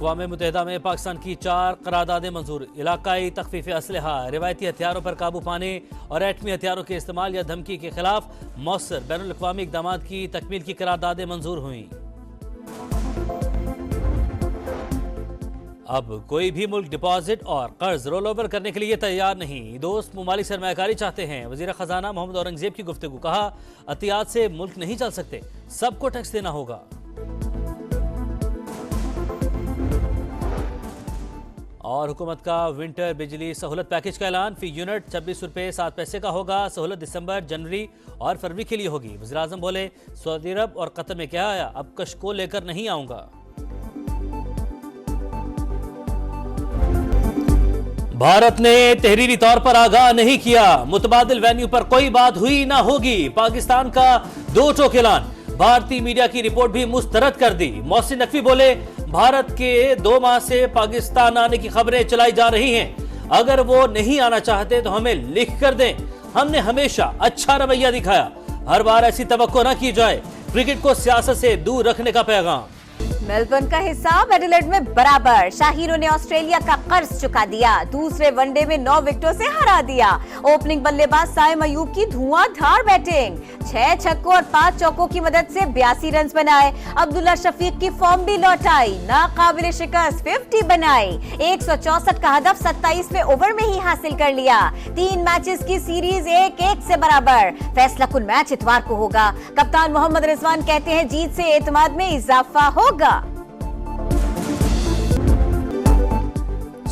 अक़वाम मुत्तहिदा में पाकिस्तान की 4 करारदादें मंजूर। इलाकाई तख़फ़ीफ़ असलहा, रिवायती हथियारों पर काबू पाने और एटमी हथियारों के इस्तेमाल या धमकी के खिलाफ मौसर बैनुल-अक़वामी इक़दामात की तकमील की करारदादें मंजूर हुई। अब कोई भी मुल्क डिपॉजिट और कर्ज रोल ओवर करने के लिए तैयार नहीं। दोस्त मुमालिक सरमायाकारी चाहते हैं। वज़ीर ख़जाना मोहम्मद औरंगज़ेब की गुफ्तगू, कहा अतियात से मुल्क नहीं चल सकते, सबको टैक्स देना होगा। और हुकूमत का विंटर बिजली सहूलत पैकेज का ऐलान। फी यूनिट 26 रुपये 7 पैसे का होगा। सहूलत दिसंबर, जनवरी और फरवरी के लिए होगी। वज़ीर आज़म बोले, सऊदी अरब और कतर में क्या आया, अब कशको लेकर नहीं आऊंगा। भारत ने तहरीरी तौर पर आगाह नहीं किया, मुतबादिल वेन्यू पर कोई बात हुई ना होगी। पाकिस्तान का 2 टोक ऐलान। भारतीय मीडिया की रिपोर्ट भी मुस्तरद कर दी। मोहसिन नकवी बोले, भारत के 2 माह से पाकिस्तान आने की खबरें चलाई जा रही हैं। अगर वो नहीं आना चाहते तो हमें लिख कर दें। हमने हमेशा अच्छा रवैया दिखाया, हर बार ऐसी तवक्को न की जाए। क्रिकेट को सियासत से दूर रखने का पैगाम। मेलबर्न का हिसाब एडिलेड में बराबर। शाहीनों ने ऑस्ट्रेलिया का कर्ज चुका दिया। दूसरे वनडे में 9 विकेटों से हरा दिया। ओपनिंग बल्लेबाज साइम अयूब की धुआंधार बैटिंग, 6 छक्कों और 5 चौकों की मदद से 82 रन बनाए। अब्दुल्ला शफीक की फॉर्म भी लौट आई, नाकाबिले शिकस्त 50 बनाई। 164 का हदफ 27वें ओवर में ही हासिल कर लिया। 3 मैचेस की सीरीज 1-1 से बराबर। फैसला कुल मैच इतवार को होगा। कप्तान मोहम्मद रिजवान कहते हैं, जीत से एतमाद में इजाफा होगा।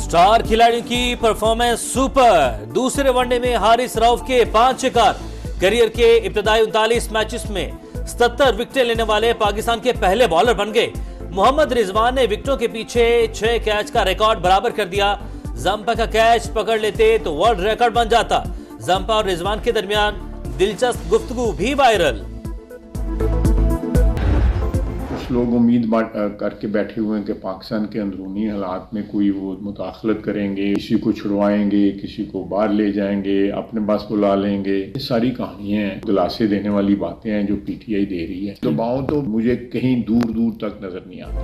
स्टार खिलाड़ियों की परफॉर्मेंस सुपर। दूसरे वनडे में हारिस रऊफ के 5 शिकार। करियर के इब्तदाई 39 मैचेस में 77 विकेटें लेने वाले पाकिस्तान के पहले बॉलर बन गए। मोहम्मद रिजवान ने विकेटों के पीछे 6 कैच का रिकॉर्ड बराबर कर दिया। जंपा का कैच पकड़ लेते तो वर्ल्ड रिकॉर्ड बन जाता। जंपा और रिजवान के दरमियान दिलचस्प गुफ्तगू भी वायरल। लोग उम्मीद करके बैठे हुए हैं कि पाकिस्तान के अंदरूनी हालात में कोई वो मुदाखलत करेंगे, किसी को छुड़वाएंगे, किसी को बाहर ले जाएंगे, अपने पास बुला लेंगे। ये सारी कहानियां हैं, दिलासे देने वाली बातें हैं जो पीटीआई दे रही है। दबाव तो मुझे कहीं दूर दूर तक नजर नहीं आता।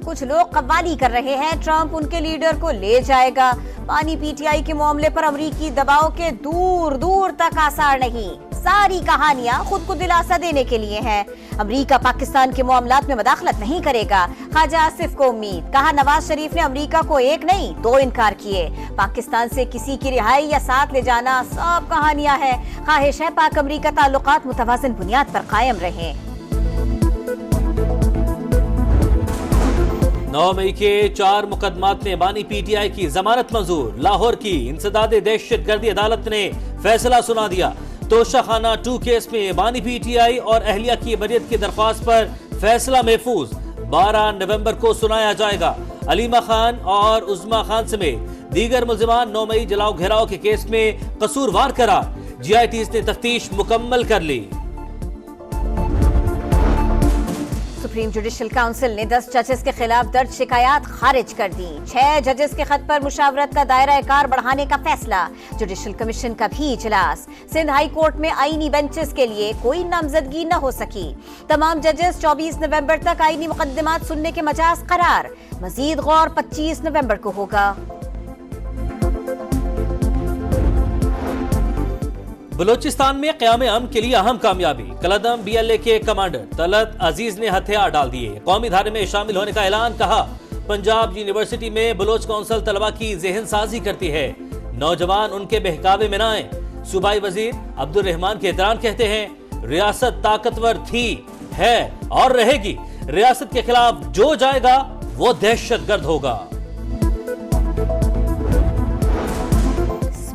कुछ लोग कव्वाली कर रहे हैं, ट्रंप उनके लीडर को ले जाएगा। पानी पीटीआई के मामले पर अमरीकी दबाव के दूर दूर तक आसार नहीं। सारी कहानियां खुद को दिलासा देने के लिए हैं। अमरीका पाकिस्तान के मामलात में मदाखलत नहीं करेगा। ख्वाजा आसिफ को उम्मीद, कहा नवाज शरीफ ने अमरीका को 1 नहीं 2 इनकार किए। पाकिस्तान से किसी की रिहाई या साथ ले जाना सब कहानियां हैं। ख्वाहिश है पाक अमरीका ताल्लुकात मुतवाज़िन बुनियाद पर कायम रहें। 9 मई के 4 मुकदमात में बानी पीटीआई की जमानत मंजूर। लाहौर की इंसदादे दहशतगर्दी अदालत ने फैसला सुना दिया। तोशाखाना 2 केस में बानी पीटीआई और अहलिया की बरियत की दरख्वास्त पर फैसला महफूज। 12 नवंबर को सुनाया जाएगा। अलीमा खान और उज़मा खान समेत दीगर मुल्जिमान 9 मई जलाओ घेराव के केस में कसूरवार करार। GITs ने तफ्तीश मुकम्मल कर ली। सुप्रीम जुडिशल काउंसिल ने 10 जजेस के खिलाफ दर्ज शिकायत खारिज कर दी। 6 जजेस के खत पर मुशावरत का दायरा कार बढ़ाने का फैसला। जुडिशल कमीशन का भी इजलास। सिंध हाई कोर्ट में आईनी बेंचेस के लिए कोई नामजदगी न हो सकी। तमाम जजेस 24 नवंबर तक आईनी मुकदमात सुनने के मजाज करार। मजीद गौर 25 नवंबर को होगा। बलोचिस्तान में क़याम अमन के लिए अहम कामयाबी। कलदम BLA के कमांडर तलत अजीज ने हथियार डाल दिए। कौमी धारे में शामिल होने का ऐलान। कहा पंजाब यूनिवर्सिटी में बलोच कौंसिल तलबा की ज़हन साजी करती है, नौजवान उनके बहकावे में न आए। सूबाई वजीर अब्दुल रहमान के एहतराम कहते हैं, रियासत ताकतवर थी, है और रहेगी। रियासत के खिलाफ जो जाएगा वो दहशतगर्द होगा।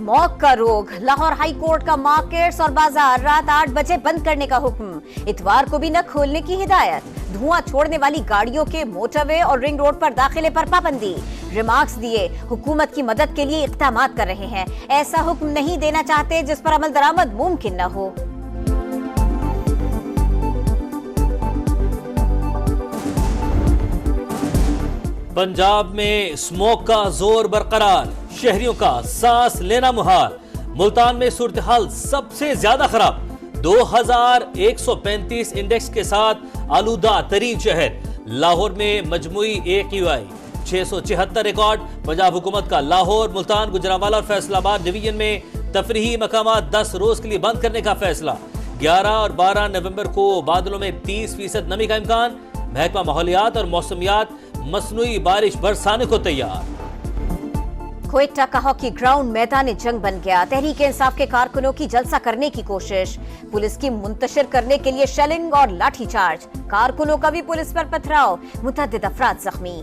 स्मॉग का रोग। लाहौर हाई कोर्ट का मार्केट्स और बाजार रात 8 बजे बंद करने का हुक्म। इतवार को भी न खोलने की हिदायत। धुआं छोड़ने वाली गाड़ियों के मोटरवे और रिंग रोड पर दाखिले पर पाबंदी। रिमार्क्स दिए, हुकूमत की मदद के लिए इक़दामात कर रहे हैं। ऐसा हुक्म नहीं देना चाहते जिस पर अमल दरामद मुमकिन न हो। पंजाब में स्मोक का जोर बरकरार। शहरियों का सांस लेना मुहाल। मुल्तान में सूरत हाल सबसे ज्यादा खराब। 2135 इंडेक्स के साथ आलूदा तरीन शहर। लाहौर में मजमुई AQI 674 रिकॉर्ड। पंजाब हुकूमत का लाहौर, मुल्तान, गुजरांवाला और फैसलाबाद डिवीजन में तफरीही मकामात 10 रोज के लिए बंद करने का फैसला। 11 और 12 नवंबर को बादलों में 30% नमी का इम्कान। महकमा माहौलियात और मौसमियात मसनूई बारिश बरसाने को तैयार। क्वेटा का हॉकी ग्राउंड मैदान जंग बन गया। तहरीक इंसाफ के कारकुनों की जलसा करने की कोशिश। पुलिस की मुंतशिर करने के लिए शेलिंग और लाठीचार्ज। कारकुनों का भी पुलिस पर पथराव। मुतअद्दिद अफराद जख्मी।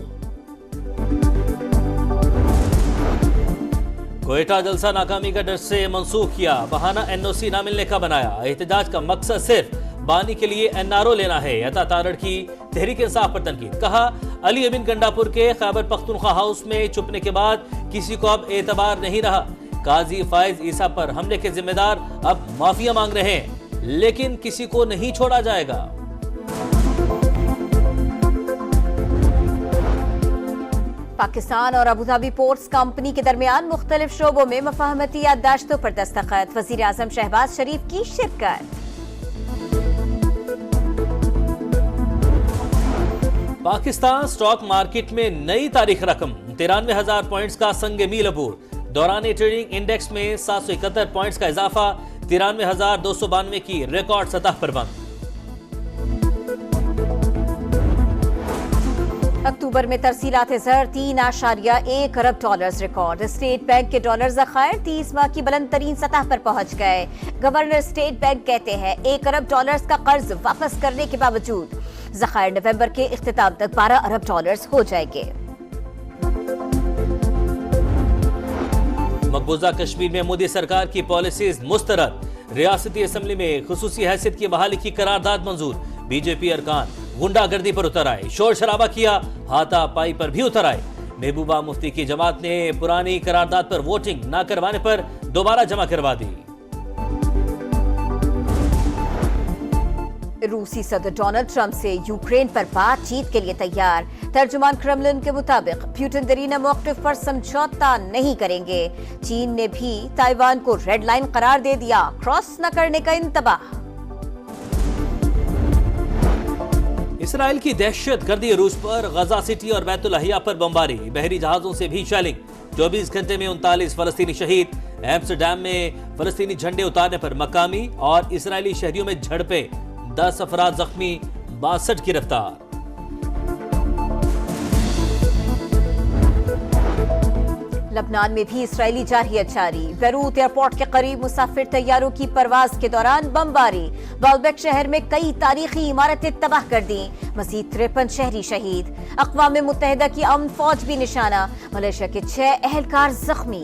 क्वेटा जलसा नाकामी का डर से मंसूख किया। बहाना NOC ना मिलने का बनाया। एहतजाज का मकसद सिर्फ बानी के लिए NRO लेना है। अता तारड़ की तहरीक इंसाफ पर तनकीद। कहा, अली अमीन गंडापुर के खैबर पख्तूनख्वा हाउस में छुपने के बाद किसी को अब एतबार नहीं रहा। काजी फायज ईसा पर हमले के जिम्मेदार अब माफिया मांग रहे हैं, लेकिन किसी को नहीं छोड़ा जाएगा। पाकिस्तान और अबूधाबी पोर्ट्स कंपनी के दरमियान मुख्तलिफ शोबों में मफाहमती याददाश्तों पर दस्तखत। वजीर आजम शहबाज शरीफ की शिरकत। पाकिस्तान स्टॉक मार्केट में नई तारीख रकम 93,000 पॉइंट्स का संग मील अबूर। दौरान ट्रेडिंग इंडेक्स में 771 पॉइंट्स का इजाफा। 93,292 की रिकॉर्ड सतह पर बंद। अक्टूबर में तरसीलात ज़र 3.1 अरब डॉलर्स रिकॉर्ड। स्टेट बैंक के डॉलर ज़खायर 30 माह की बुलंद तरीन सतह पर पहुंच गए। गवर्नर स्टेट बैंक कहते हैं 1 अरब डॉलर्स का कर्ज वापस करने के बावजूद ज़खायर नवंबर के इख्तिताम तक 12 अरब डॉलर्स हो जाएंगे। मकबूजा कश्मीर में मोदी सरकार की पॉलिसीज मुस्तरद। रियासती असम्बली में खुसूसी हैसियत की बहाली की करारदाद मंजूर। बीजेपी अरकान गुंडागर्दी पर उतर आए, शोर शराबा किया, हाथापाई पर भी उतर आए। महबूबा मुफ्ती की जमात ने पुरानी करारदाद पर वोटिंग न करवाने पर दोबारा जमा करवा दी। रूसी सदर डोनाल्ड ट्रंप से यूक्रेन पर बातचीत के लिए तैयार। तर्जुमान क्रेमलिन के मुताबिक प्यूटिन दरीना मौक़िफ़ पर समझौता नहीं करेंगे। चीन ने भी ताइवान को रेड लाइन करार दे दिया, क्रॉस न करने का इंतबाह। इसराइल की दहशत गर्दी रूस पर। गजा सिटी और बैतुल अहिया पर बमबारी। बहरी जहाजों से भी शेलिंग। 24 घंटे में 39 फलस्तीनी शहीद। एम्स्टरडैम में फलस्तीनी झंडे उतारने पर मकामी और इसराइली शहरियों में झड़पें। 10 अफराद जख्मी, 62 गिरफ्तार। लबनान में भी इसराइली जारहियत जारी। बेरूत एयरपोर्ट के करीब मुसाफिर तैयारों की परवाज के दौरान बमबारी। बाल्बेक शहर में कई तारीखी इमारतें तबाह कर दी। मजीद 53 शहरी शहीद। अक़वाम मुत्तहिदा की अमन फौज भी निशाना। मलेशिया के 6 एहलकार जख्मी।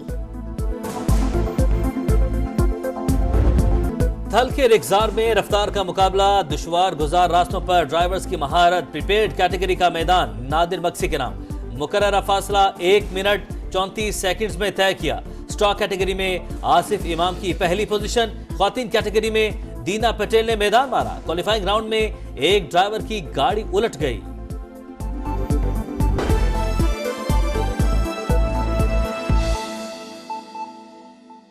थल के रिक्जार में रफ्तार का मुकाबला। दुश्वार गुजार रास्तों पर ड्राइवर्स की महारत। प्रीपेड कैटेगरी का मैदान नादिर बक्सी के नाम। मुकर्ररा फासला 1 मिनट 34 सेकंड्स में तय किया। स्टॉक कैटेगरी में आसिफ इमाम की पहली पोजीशन। ख्वातीन कैटेगरी में दीना पटेल ने मैदान मारा। क्वालिफाइंग राउंड में एक ड्राइवर की गाड़ी उलट गई।